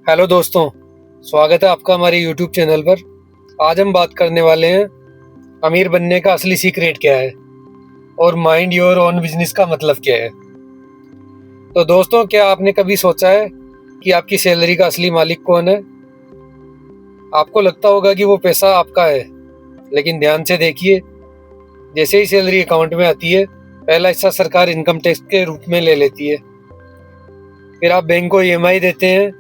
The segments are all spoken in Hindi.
हेलो दोस्तों, स्वागत है आपका हमारे यूट्यूब चैनल पर। आज हम बात करने वाले हैं अमीर बनने का असली सीक्रेट क्या है और माइंड योर ओन बिजनेस का मतलब क्या है। तो दोस्तों, क्या आपने कभी सोचा है कि आपकी सैलरी का असली मालिक कौन है? आपको लगता होगा कि वो पैसा आपका है, लेकिन ध्यान से देखिए, जैसे ही सैलरी अकाउंट में आती है, पहला हिस्सा सरकार इनकम टैक्स के रूप में ले लेती है। फिर आप बैंक को ईएमआई देते हैं।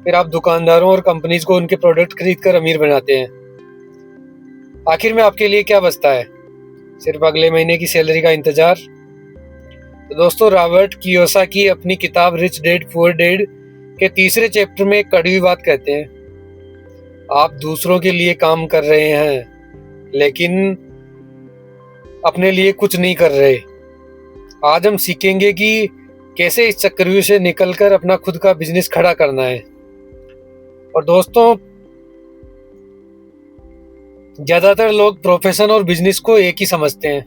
फिर आप दुकानदारों और कंपनीज को उनके प्रोडक्ट खरीद कर अमीर बनाते हैं। आखिर में आपके लिए क्या बचता है? सिर्फ अगले महीने की सैलरी का इंतजार। तो दोस्तों, रॉबर्ट कियोसाकी अपनी किताब रिच डैड पुअर डैड के तीसरे चैप्टर में एक कड़वी बात कहते हैं, आप दूसरों के लिए काम कर रहे हैं लेकिन अपने लिए कुछ नहीं कर रहे। आज हम सीखेंगे कि कैसे इस चक्रव्यूह से निकलकर अपना खुद का बिजनेस खड़ा करना है। और दोस्तों, ज्यादातर लोग प्रोफेशन और बिजनेस को एक ही समझते हैं।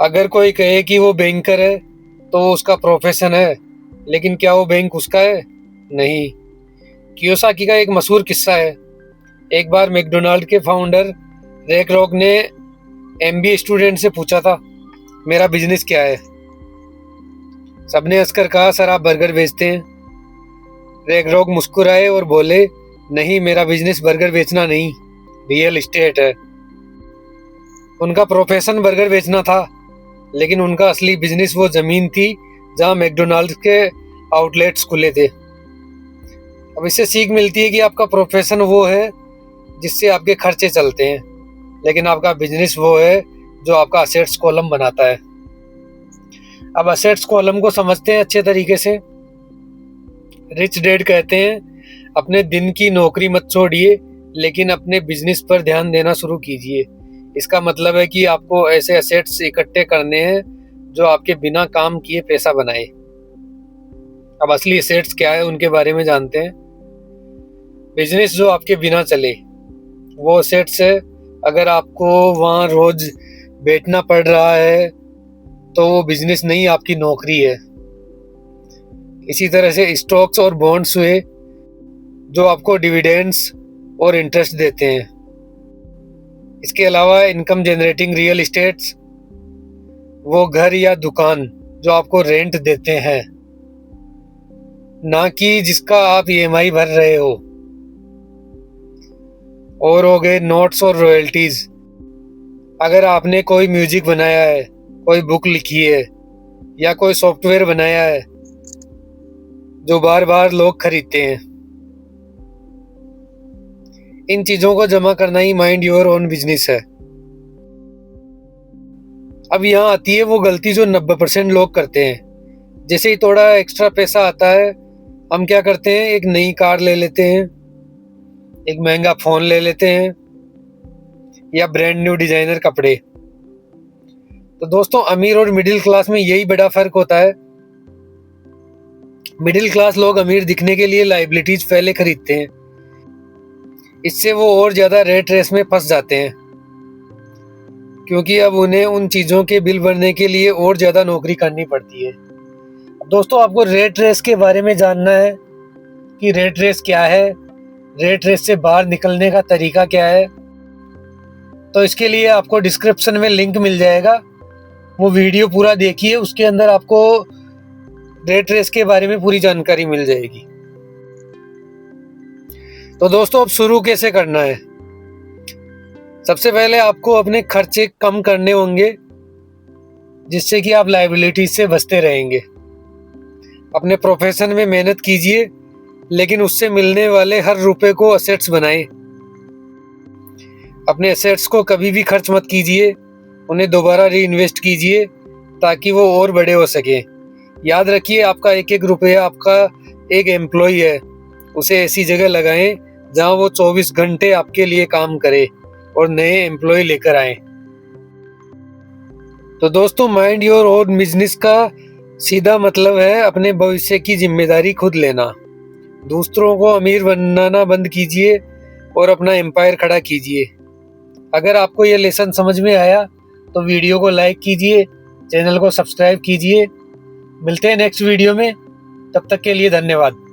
अगर कोई कहे कि वो बैंकर है तो वो उसका प्रोफेशन है, लेकिन क्या वो बैंक उसका है? नहीं। कियोसाकी का एक मशहूर किस्सा है। एक बार मैकडोनाल्ड के फाउंडर रे क्रॉक ने एमबीए स्टूडेंट से पूछा था, मेरा बिजनेस क्या है? सबने हंसकर कहा, सर आप बर्गर बेचते हैं। रे क्रॉक मुस्कुराए और बोले, नहीं, मेरा बिजनेस बर्गर बेचना नहीं, रियल एस्टेट है। उनका प्रोफेशन बर्गर बेचना था, लेकिन उनका असली बिजनेस वो जमीन थी जहां मैकडोनाल्ड के आउटलेट्स खुले थे। अब इससे सीख मिलती है कि आपका प्रोफेशन वो है जिससे आपके खर्चे चलते हैं, लेकिन आपका बिजनेस वो है जो आपका असेट्स कॉलम बनाता है। अब असेट्स कॉलम को समझते हैं अच्छे तरीके से। रिच डैड कहते हैं, अपने दिन की नौकरी मत छोड़िए, लेकिन अपने बिजनेस पर ध्यान देना शुरू कीजिए। इसका मतलब है कि आपको ऐसे असेट्स इकट्ठे करने हैं जो आपके बिना काम किए पैसा बनाए। अब असली असेट्स क्या है उनके बारे में जानते हैं। बिजनेस जो आपके बिना चले वो असेट्स है। अगर आपको वहां रोज बैठना पड़ रहा है तो वो बिजनेस नहीं, आपकी नौकरी है। इसी तरह से स्टॉक्स और बॉन्ड्स हुए जो आपको डिविडेंड्स और इंटरेस्ट देते हैं। इसके अलावा इनकम जनरेटिंग रियल एस्टेट्स, वो घर या दुकान जो आपको रेंट देते हैं, ना कि जिसका आप ईएमआई भर रहे हो। और हो गए नोट्स और रॉयल्टीज। अगर आपने कोई म्यूजिक बनाया है, कोई बुक लिखी है या कोई सॉफ्टवेयर बनाया है जो बार बार लोग खरीदते हैं, इन चीजों को जमा करना ही माइंड योर ओन बिजनेस है। अब यहाँ आती है वो गलती जो 90% लोग करते हैं। जैसे ही थोड़ा एक्स्ट्रा पैसा आता है, हम क्या करते हैं, एक नई कार ले लेते हैं, एक महंगा फोन ले लेते हैं या ब्रांड न्यू डिजाइनर कपड़े। तो दोस्तों, अमीर और मिडिल क्लास में यही बड़ा फर्क होता है। मिडिल क्लास लोग अमीर दिखने के लिए लाइबिलिटीज पहले खरीदते हैं। इससे वो और ज्यादा रेट रेस में फंस जाते हैं, क्योंकि अब उन्हें उन चीजों के बिल भरने के लिए और ज्यादा नौकरी करनी पड़ती है। दोस्तों, आपको रेट रेस के बारे में जानना है कि रेट रेस क्या है, रेट रेस से बाहर निकलने का तरीका क्या है, तो इसके लिए आपको डिस्क्रिप्शन में लिंक मिल जाएगा। वो वीडियो पूरा देखिए, उसके अंदर आपको रेट रेस के बारे में पूरी जानकारी मिल जाएगी। तो दोस्तों, अब शुरू कैसे करना है? सबसे पहले आपको अपने खर्चे कम करने होंगे, जिससे कि आप लायबिलिटीज से बचते रहेंगे। अपने प्रोफेशन में मेहनत कीजिए, लेकिन उससे मिलने वाले हर रुपए को असेट्स बनाएं। अपने असेट्स को कभी भी खर्च मत कीजिए, उन्हें दोबारा री इन्वेस्ट कीजिए ताकि वो और बड़े हो सके। याद रखिए, आपका एक एक रुपया आपका एक एम्प्लॉय है। उसे ऐसी जगह लगाएं जहां वो 24 घंटे आपके लिए काम करे और नए एम्प्लॉय लेकर आए। तो दोस्तों, माइंड योर ओन बिजनेस का सीधा मतलब है अपने भविष्य की जिम्मेदारी खुद लेना। दूसरों को अमीर बनाना बंद कीजिए और अपना एम्पायर खड़ा कीजिए। अगर आपको यह लेसन समझ में आया तो वीडियो को लाइक कीजिए, चैनल को सब्सक्राइब कीजिए। मिलते हैं नेक्स्ट वीडियो में। तब तक के लिए धन्यवाद।